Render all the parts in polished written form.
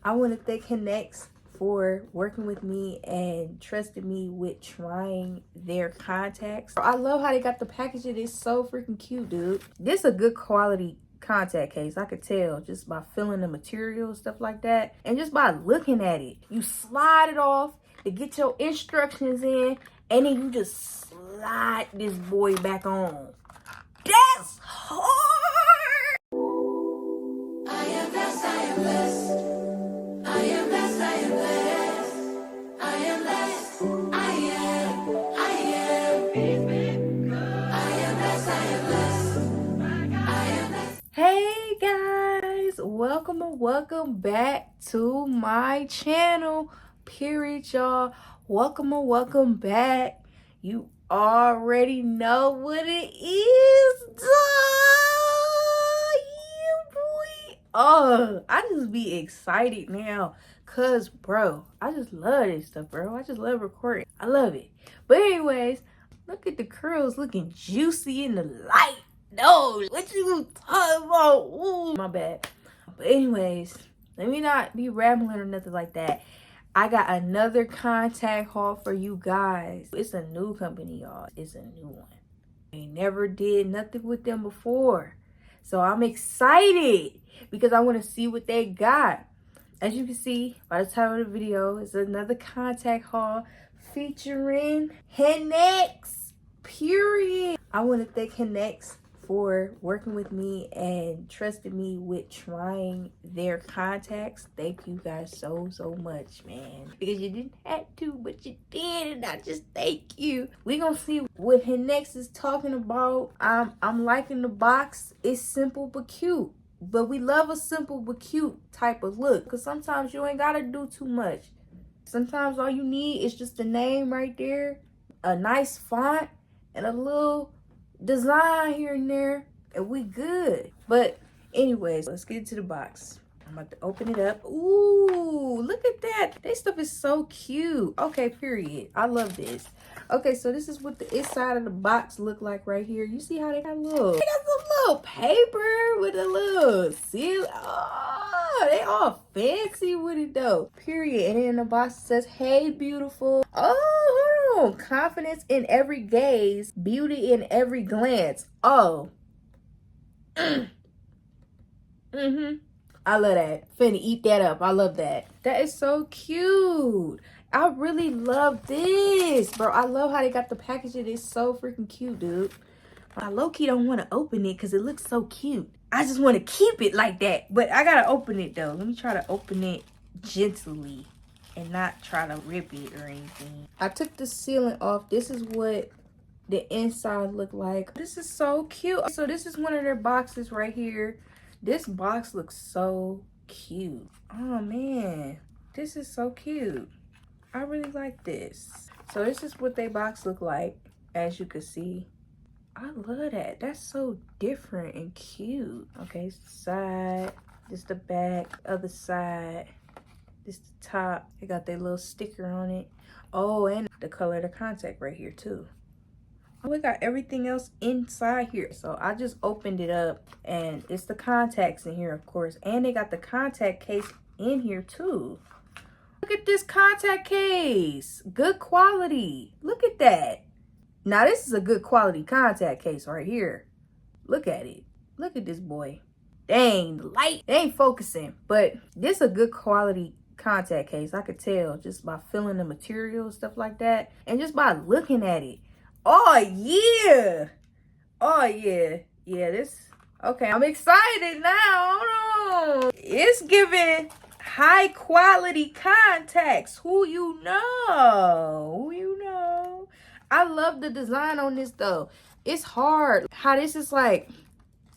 I want to thank Haniix for working with me and trusting me with trying their contacts. I love how they got the packaging. It's so freaking cute, dude. This is a good quality contact case. I could tell just by feeling the material, stuff like that, and just by looking at it. You slide it off to get your instructions in, and then you just slide this boy back on. That's hard. I am blessed, I am blessed. I am blessed, I am blessed. I am blessed, I am blessed, I am blessed. Hey guys, welcome and welcome back to my channel. Period, y'all. Welcome and welcome back. You already know what it is, oh, I just be excited now, cause bro, I just love this stuff, bro. I just love recording. I love it. But anyways, look at the curls looking juicy in the light. No, what you talking about? Ooh, my bad. But anyways, let me not be rambling or nothing like that. I got another contact haul for you guys. It's a new company, y'all. It's a new one. I never did nothing with them before. So I'm excited because I want to see what they got. As you can see by the title of the video, it's another contact haul featuring Haniix, period. I want to thank Haniix for working with me and trusting me with trying their contacts. Thank you guys so much, man, because you didn't have to, but you did, and I just thank you. We gonna see what Haniix is talking about. I'm liking the box. It's simple but cute, but we love a simple but cute type of look, because sometimes you ain't gotta do too much. Sometimes all you need is just a name right there, a nice font, and a little design here and there, and we good. But anyways, let's get into the box. I'm about to open it up. Ooh, look at that. This stuff is so cute. Okay, period. I love this. Okay, so this is what the inside of the box look like right here. You see how they got some little paper with a little seal. Oh, they all fancy with it though. Period. And then the box says, "Hey, beautiful." Oh, hold on. Confidence in every gaze, beauty in every glance. Oh. I love that. Finna eat that up. I love that. That is so cute. I really love this, bro. I love how they got the packaging. It's so freaking cute, dude. I low-key don't want to open it because it looks so cute. I just want to keep it like that. But I got to open it, though. Let me try to open it gently and not try to rip it or anything. I took the sealant off. This is what the inside look like. This is so cute. So this is one of their boxes right here. This box looks so cute. Oh, man. This is so cute. I really like this. So this is what their box look like, as you can see. I love that. That's so different and cute. Okay, it's the side. This the back. Other side. This the top. They got their little sticker on it. Oh, and the color of the contact right here too. Oh, we got everything else inside here. So I just opened it up, and it's the contacts in here, of course. And they got the contact case in here too. Look at this contact case. Good quality. Look at that. Now this is a good quality contact case right here. Look at it. Look at this boy. Dang, the light. They ain't focusing. But this is a good quality contact case. I could tell just by feeling the material, stuff like that. And just by looking at it. Oh, yeah. Oh, yeah. Yeah, this. Okay, I'm excited now. Hold on. It's giving high quality contacts. Who you know? Who you know? I love the design on this though. It's hard. How this is like,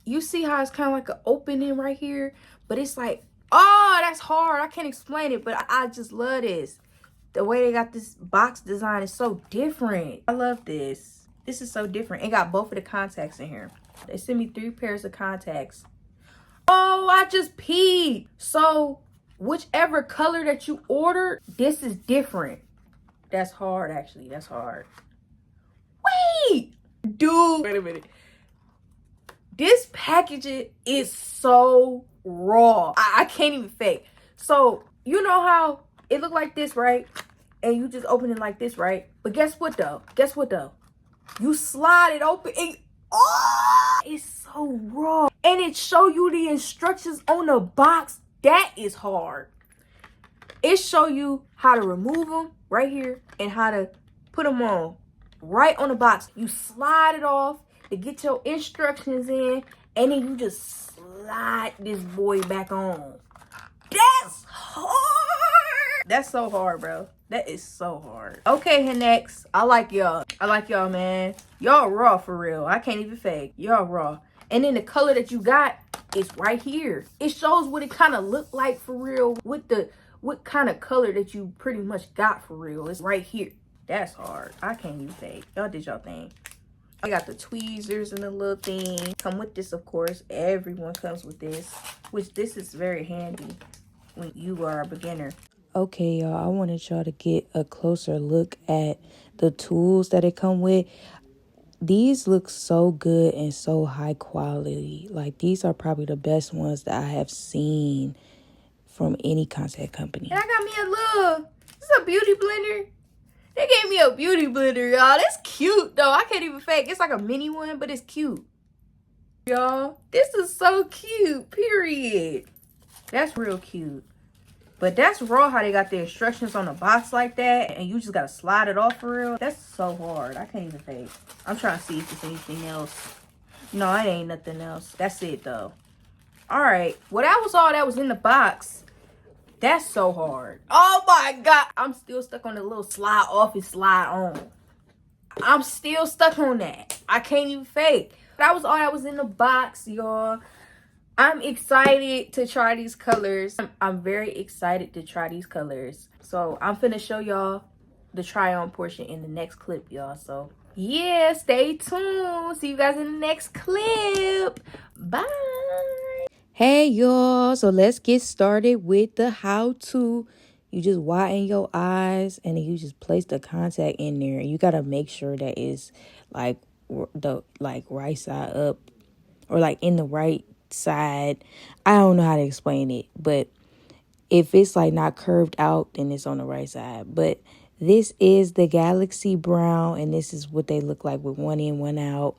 you see how it's kind of like an opening right here, but it's like, oh, that's hard. I can't explain it, but I just love this. The way they got this box design is so different. I love this. This is so different. It got both of the contacts in here. They sent me 3 pairs of contacts. Oh, I just peed. So whichever color that you ordered, this is different. That's hard, actually. That's hard. Wait, dude. Wait a minute. This packaging is so raw. I can't even fake. So You know how it look like this, right? And you just open it like this, right? But guess what though? Guess what though? You slide it open and oh, it's so raw. And it show you the instructions on the box. That is hard. It show you how to remove them right here and how to put them on right on the box. You slide it off to get your instructions in, and then you just slide this boy back on. That's hard. That's so hard, bro. That is so hard. Okay, Haniix. I like y'all. I like y'all, man. Y'all raw for real. I can't even fake. Y'all raw. And then the color that you got is right here. It shows what it kind of look like for real with the what kind of color that you pretty much got for real. It's right here. That's hard. I can't even fake. Y'all did y'all thing. I got the tweezers and the little thing. Come with this, of course. Everyone comes with this, which this is very handy when you are a beginner. Okay, y'all, I wanted y'all to get a closer look at the tools that it come with. These look so good and so high quality. Like, these are probably the best ones that I have seen from any contact company. And I got me a little, this is a beauty blender. They gave me a beauty blender, y'all. That's cute, though. I can't even fake. It's like a mini one, but it's cute. Y'all, this is so cute, period. That's real cute. But that's raw how they got the instructions on the box like that. And you just got to slide it off for real. That's so hard. I can't even fake. I'm trying to see if there's anything else. No, it ain't nothing else. That's it, though. All right. Well, that was all that was in the box. That's so hard. Oh, my God. I'm still stuck on the little slide off and slide on. I'm still stuck on that. I can't even fake. That was all that was in the box, y'all. I'm excited to try these colors. I'm very excited to try these colors. So I'm finna show y'all the try on portion in the next clip, y'all. So yeah, stay tuned. See you guys in the next clip. Bye. Hey y'all, so let's get started with the how-to. You just widen your eyes and then you just place the contact in there. You gotta make sure that it's like the right side up or like in the right side. I don't know how to explain it, but if it's like not curved out, then it's on the right side. But this is the Galaxy Brown, and this is what they look like with one in, one out.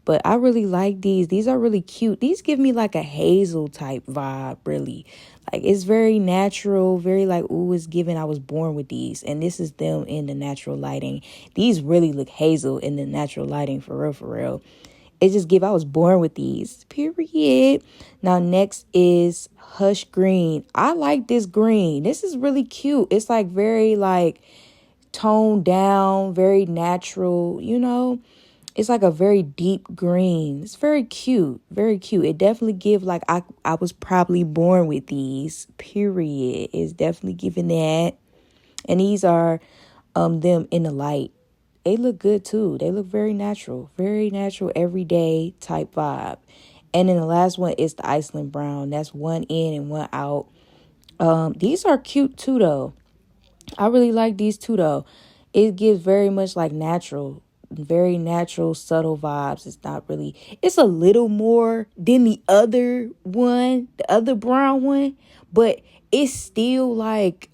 But I really like these. These are really cute. These give me like a hazel type vibe, really. Like, it's very natural, very like, ooh, it's given I was born with these. And this is them in the natural lighting. These really look hazel in the natural lighting, for real, for real. It just give I was born with these, period. Now, next is Hush Green. I like this green. This is really cute. It's like very like toned down, very natural, you know. It's like a very deep green. It's very cute. Very cute. It definitely give like I was probably born with these, period. It's definitely giving that. And these are them in the light. They look good too. They look very natural, everyday type vibe. And then the last one is the Iceland Brown. That's one in and one out. These are cute too, though. I really like these too, though. It gives very much like natural, very natural, subtle vibes. It's not really, it's a little more than the other one, the other brown one, but it's still like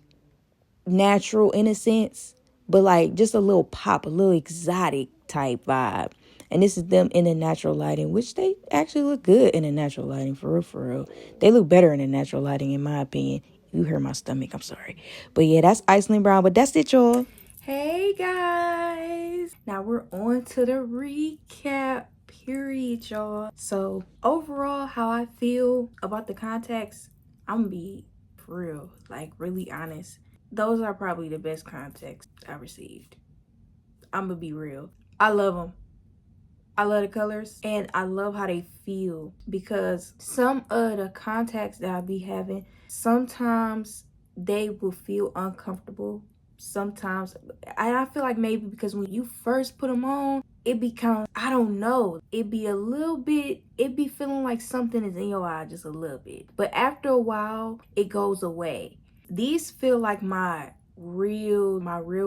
natural in a sense. But like just a little pop, a little exotic type vibe. And this is them in the natural lighting, which they actually look good in the natural lighting, for real, for real. They look better in the natural lighting, in my opinion. You heard my stomach, I'm sorry. But yeah, that's Iceland Brown. But that's it, y'all. Hey, guys. Now we're on to the recap, period, y'all. So overall, how I feel about the contacts, I'm going to be for real, like really honest. Those are probably the best contacts I received. I'm gonna be real. I love them. I love the colors and I love how they feel, because some of the contacts that I be having, sometimes they will feel uncomfortable. Sometimes I feel like maybe because when you first put them on, it becomes, I don't know, it be a little bit, it be feeling like something is in your eye just a little bit. But after a while, it goes away. These feel like my real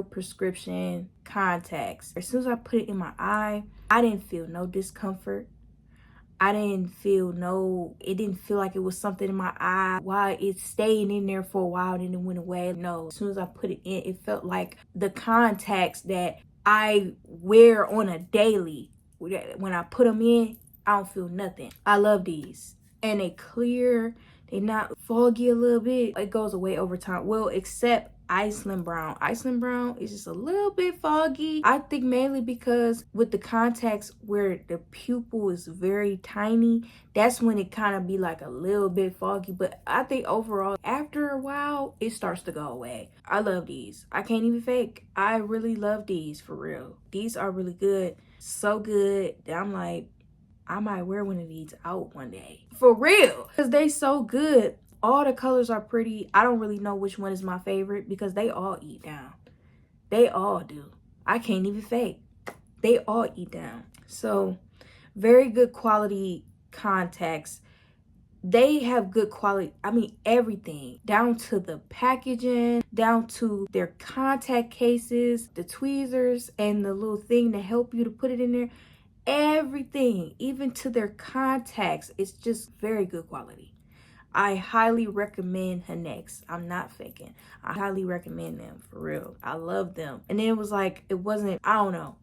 prescription contacts. As soon as I put it in my eye, I didn't feel no discomfort. I didn't feel it didn't feel like it was something in my eye while it stayed in there for a while and then it went away. No, as soon as I put it in, it felt like the contacts that I wear on a daily. When I put them in, I don't feel nothing. I love these. And they clear, they not foggy a little bit. It goes away over time. Well, except Iceland Brown. Iceland Brown is just a little bit foggy. I think mainly because with the contacts where the pupil is very tiny, that's when it kind of be like a little bit foggy. But I think overall, after a while, it starts to go away. I love these. I can't even fake. I really love these, for real. These are really good. So good that I'm like, I might wear one of these out one day. For real. Because they so good. All the colors are pretty. I don't really know which one is my favorite because they all eat down. They all do. I can't even fake. They all eat down. So, very good quality contacts. They have good quality, I mean everything, down to the packaging, down to their contact cases, the tweezers, and the little thing to help you to put it in there. Everything, even to their contacts, it's just very good quality. I highly recommend Haniix. I'm not faking. I highly recommend them, for real. I love them. And then it was like, it wasn't, I don't know.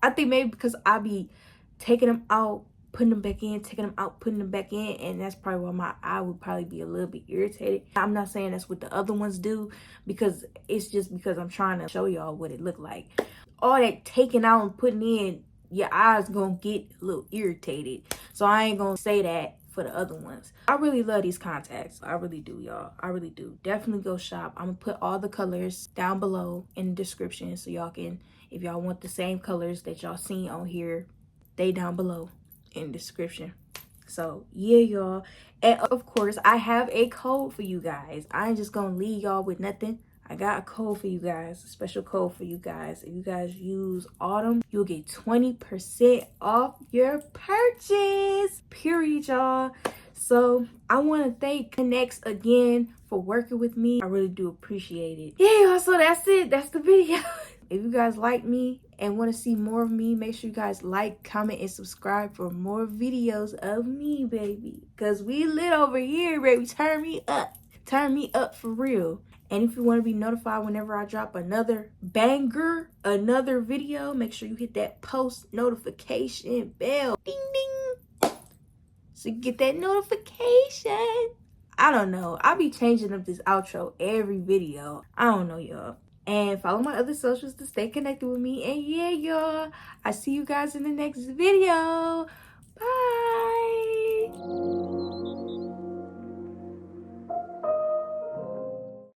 I think maybe because I be taking them out, putting them back in, taking them out, putting them back in, and that's probably why my eye would probably be a little bit irritated. I'm not saying that's what the other ones do, because it's just because I'm trying to show y'all what it looked like. All that taking out and putting in, your eyes gonna get a little irritated. So I ain't gonna say that for the other ones. I really love these contacts. I really do, y'all. I really do. Definitely go shop. I'm gonna put all the colors down below in the description so y'all can, if y'all want the same colors that y'all seen on here, they down below in the description. So yeah, y'all. And of course, I have a code for you guys. I ain't just gonna leave y'all with nothing. I got a code for you guys, a special code for you guys. If you guys use Autumn, you'll get 20% off your purchase. Period, y'all. So I want to thank Haniix again for working with me. I really do appreciate it. Yeah, y'all, so that's it. That's the video. If you guys like me and want to see more of me, make sure you guys like, comment, and subscribe for more videos of me, baby. Because we lit over here, baby. Turn me up. Turn me up for real. And if you want to be notified whenever I drop another banger, another video, make sure you hit that post notification bell. Ding, ding. So you get that notification. I don't know. I'll be changing up this outro every video. I don't know, y'all. And follow my other socials to stay connected with me. And yeah, y'all, I see you guys in the next video. Bye.